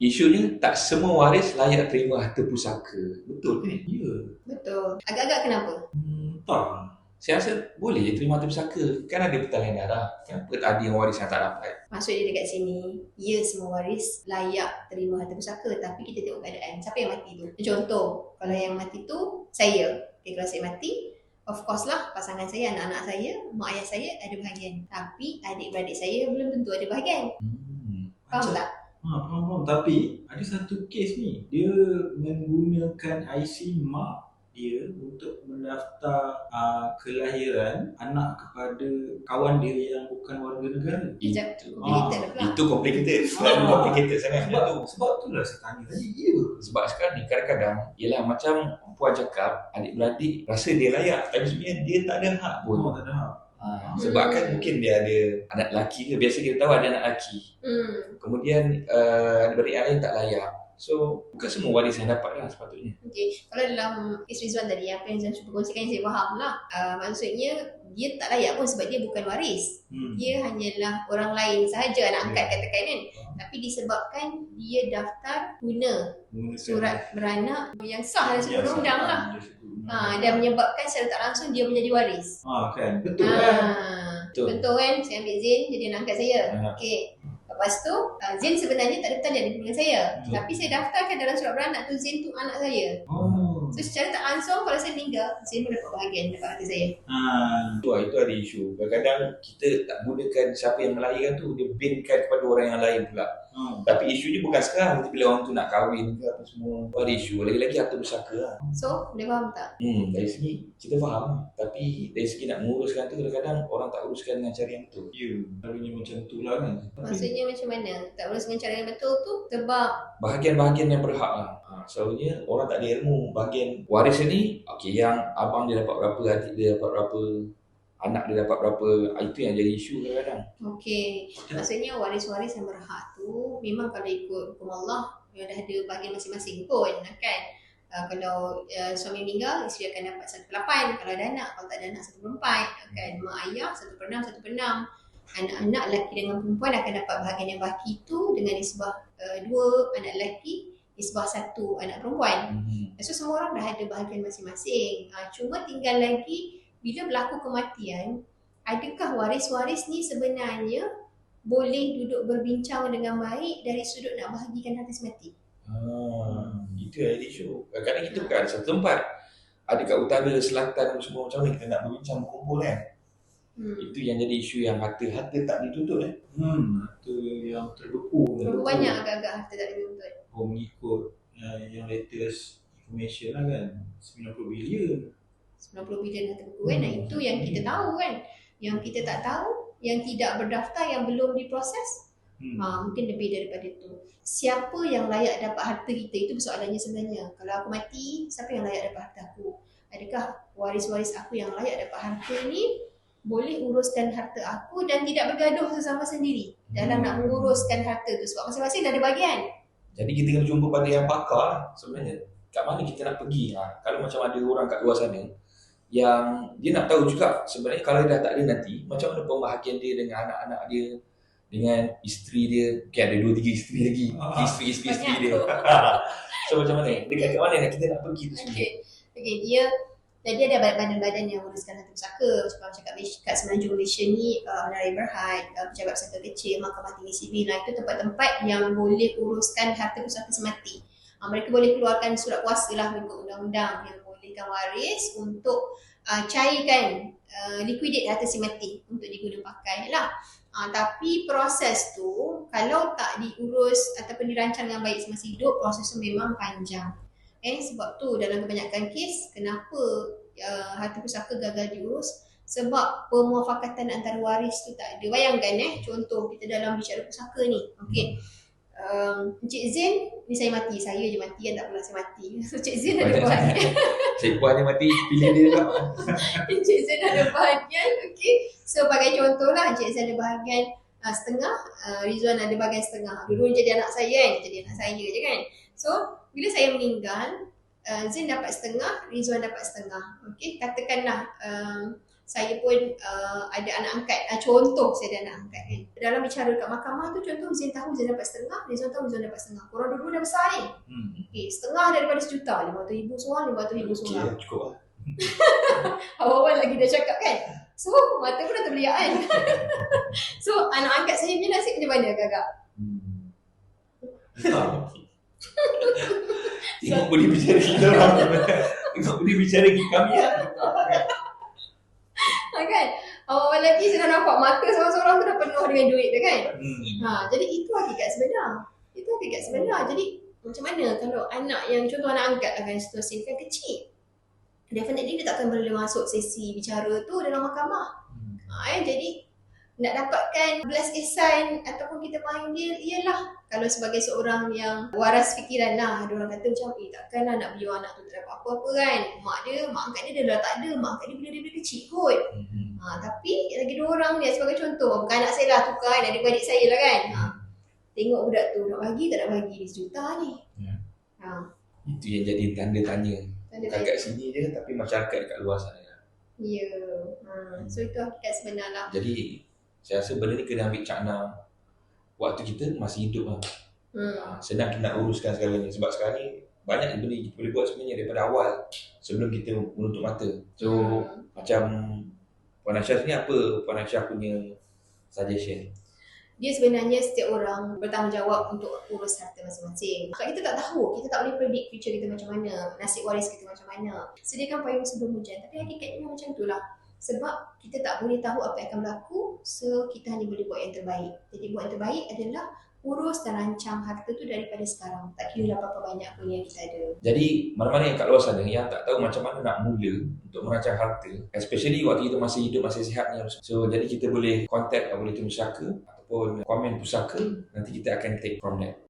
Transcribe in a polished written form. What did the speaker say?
isunya tak semua waris layak terima harta pusaka. Betul ni? Ya. Betul. Agak-agak kenapa? Tak. Saya rasa boleh je terima harta pusaka. Kan ada pertalian darah. Kenapa ada yang waris yang tak dapat? Maksud dia dekat sini, ya semua waris layak terima harta pusaka, tapi kita tengok keadaan. Siapa yang mati tu? Contoh, kalau yang mati tu saya. Okay, kalau saya mati, of course lah pasangan saya, anak-anak saya, mak ayah saya ada bahagian. Tapi adik-beradik saya belum tentu ada bahagian. Faham tak? Faham. Tapi ada satu kes ni, dia menggunakan IC mak dia untuk mendaftar kelahiran anak kepada kawan dia yang bukan warga negara. Sekejap, complicated pula. Itu complicated. Selalu complicated sangat. Sebab tu lah saya tanya tadi. Ya. Sebab sekarang ni kadang-kadang ialah macam puan cakap, adik-beradik rasa dia layak, tapi sebenarnya dia tak ada hak pun. Tak ada hak. Sebab kan mungkin dia ada anak lelaki ke, biasa kita tahu ada anak lelaki. Kemudian adik-beradik yang lain tak layak. So bukan semua waris yang dapat lah sepatutnya. Okay, kalau dalam kes Rizwan tadi, apa yang Rizwan cuba kongsikan yang saya faham lah, maksudnya dia tak layak pun sebab dia bukan waris. Dia hanyalah orang lain sahaja, anak angkat katakan kan. Tapi disebabkan dia daftar guna surat beranak yang sah dalam sebuah undang lah. Dan menyebabkan secara tak langsung dia menjadi waris. Kan, betul kan? Betul kan, saya ambil Zain jadi anak angkat saya. Okay. Lepas tu, Zain sebenarnya tak ada pertanyaan dengan saya. Tapi saya daftarkan dalam surat beranak tu, Zain tu anak saya. So secara tak langsung, kalau saya meninggal, Zain pun dapat bahagian, dapat harta saya. Itu ada isu. Kadang-kadang kita tak gunakan siapa yang melahirkan tu, dia binkan kepada orang yang lain pula. Tapi isunya bukan sekarang, nanti bila orang tu nak kahwin ke apa semua, ada isu. Lagi-lagi harta pusaka lah. So, boleh faham tak? Dari segi kita faham, tapi dari segi nak menguruskan tu kadang-kadang orang tak uruskan dengan cara yang betul. Ya, caranya macam tu lah kan. Maksudnya macam mana? Tak urus dengan cara yang betul tu sebab bahagian-bahagian yang berhak lah. Selalunya orang tak ada ilmu bahagian waris ni. Okay, yang abang dia dapat berapa, adik dia dapat berapa, anak dia dapat berapa, itu yang jadi isu kadang-kadang. Okey, maksudnya waris-waris yang berhak tu memang kalau ikut hukum Allah dia dah ada bahagian masing-masing pun kan. Kalau suami meninggal, isteri akan dapat 1/8. Kalau ada anak, kalau tak ada anak 1/4 kan. Mak ayah 1/6, 1/6. Anak-anak lelaki dengan perempuan akan dapat bahagian yang baki tu dengan nisbah 2 anak lelaki, nisbah 1 anak perempuan. So semua orang dah ada bahagian masing-masing. Cuma tinggal lagi bila berlaku kematian, adakah waris-waris ni sebenarnya boleh duduk berbincang dengan baik dari sudut nak bahagikan harta semati? Itu yang jadi isu. Kadang-kadang kita bukan ada satu tempat. Ada kat utara, selatan semua macam mana kita nak berbincang, berkumpul kan. Itu yang jadi isu yang harta tak dituntut Harta yang terbeku. Berapa banyak agak-agak harta tak dituntut? Mengikut yang latest information lah kan, 90 bilion. 90 bilion harta buku kan. Itu yang kita tahu kan. Yang kita tak tahu, yang tidak berdaftar, yang belum diproses, mungkin lebih daripada itu. Siapa yang layak dapat harta kita, itu persoalannya sebenarnya. Kalau aku mati, siapa yang layak dapat harta aku? Adakah waris-waris aku yang layak dapat harta ni boleh uruskan harta aku dan tidak bergaduh sesama sendiri dalam nak menguruskan harta tu, sebab masing-masing dah ada bahagian. Jadi kita kena jumpa pada yang pakar lah sebenarnya. Kat mana kita nak pergi? Kalau macam ada orang kat luar sana yang dia nak tahu juga sebenarnya kalau dia dah tak ada nanti, macam mana pembahagian dia dengan anak-anak dia, dengan isteri dia. Okay, ada 2-3 isteri lagi. Isteri dia. So macam mana? Dekat kat mana kita nak pergi tu semua? Okay, dia jadi ada badan-badan yang menguruskan harta pusaka. Macam cakap kat Semenanjung Malaysia ni, Menara Berhad, Pejabat Pusaka Kecil, Mahkamah Tinggi Sivil, itu tempat-tempat yang boleh uruskan harta pusaka semati. Mereka boleh keluarkan surat kuasa lah mengikut undang-undang yang membolehkan waris untuk cairkan, liquidate harta semati untuk diguna pakai lah. Tapi proses tu kalau tak diurus ataupun dirancang dengan baik semasa hidup, proses tu memang panjang. Sebab tu dalam kebanyakan kes, kenapa harta pusaka gagal diurus? Sebab pemuafakatan antara waris tu tak ada. Bayangkan contoh kita dalam bicara pusaka ni. Encik Zain ni saya mati, saya je mati kan, tak pernah saya mati. So Encik Zain ada bahagian. Saya puan dia mati, pilih dia tak. Encik Zain ada bahagian. So bagi contoh lah, Encik Zain ada bahagian setengah, Rizwan ada bahagian setengah. Dulu jadi anak saya kan, jadi anak saya je kan. So bila saya meninggal, Zain dapat setengah, Rizwan dapat setengah. Katakanlah saya pun ada anak angkat, contoh saya ada anak angkat kan. Dalam bicara kat mahkamah tu, contoh Zain tahu Zain dapat setengah, Rizwan tahu Rizwan dapat setengah. Korang dua-dua dah besar ni. Okay, setengah daripada sejuta, 500,000 seorang, 500,000 seorang. Okay, cukup lah. Awal-awal lagi dah cakap kan. So, mata pun dah terbeliak kan. So, anak angkat saya punya nasib macam mana kakak? Tengok boleh bicara kita orang. Tengok boleh bicara kita kami lah. Kan? Awal-awal lagi saya dah nampak mata seorang-seorang tu dah penuh dengan duit tu kan. Jadi itu hakikat sebenar. Itu hakikat sebenar. Jadi macam mana kalau anak yang contoh anak angkat akan situasi kan kecil. Definitely dia takkan boleh masuk sesi bicara tu dalam mahkamah. Jadi nak dapatkan belas ihsan ataupun kita panggil ialah kalau sebagai seorang yang waras fikiran lah, ada orang kata macam takkanlah nak biar anak tu tak dapat apa-apa kan, mak angkat dia dah tak ada, mak angkat dia bila dia kecil kot. Tapi lagi dua orang ni sebagai contoh, bukan anak saya lah tukar kan, adik-adik saya lah kan. Tengok budak tu nak bagi tak nak bagi dia sejuta ni. Itu yang jadi tanda tanya. Bukan kat sini je tapi masyarakat kat luar sana. Ya. So itu hakikat sebenar lah. Jadi saya rasa benda ni kena ambil cakna waktu kita masih hidup lah. Senang kita nak uruskan segalanya. Sebab sekarang ni banyak benda kita boleh buat sebenarnya daripada awal sebelum kita menutup mata. So macam Puan Aisyah ni apa Puan Aisyah punya suggestion? Dia sebenarnya setiap orang bertanggungjawab untuk urus harta masing-masing. Kalau kita tak tahu, kita tak boleh predict future kita macam mana, nasib waris kita macam mana. Sediakan payung sebelum hujan. Tapi hakikatnya macam itulah. Sebab kita tak boleh tahu apa yang akan berlaku, so kita hanya boleh buat yang terbaik. Jadi buat yang terbaik adalah urus dan rancang harta tu daripada sekarang. Tak kira berapa banyak pun yang kita ada. Jadi mana-mana yang kat luar sana yang tak tahu macam mana nak mula untuk merancang harta, especially waktu kita masih hidup, masih sihat ni. So jadi kita boleh contact Auditor Pusaka ataupun komen pusaka, nanti kita akan take from there.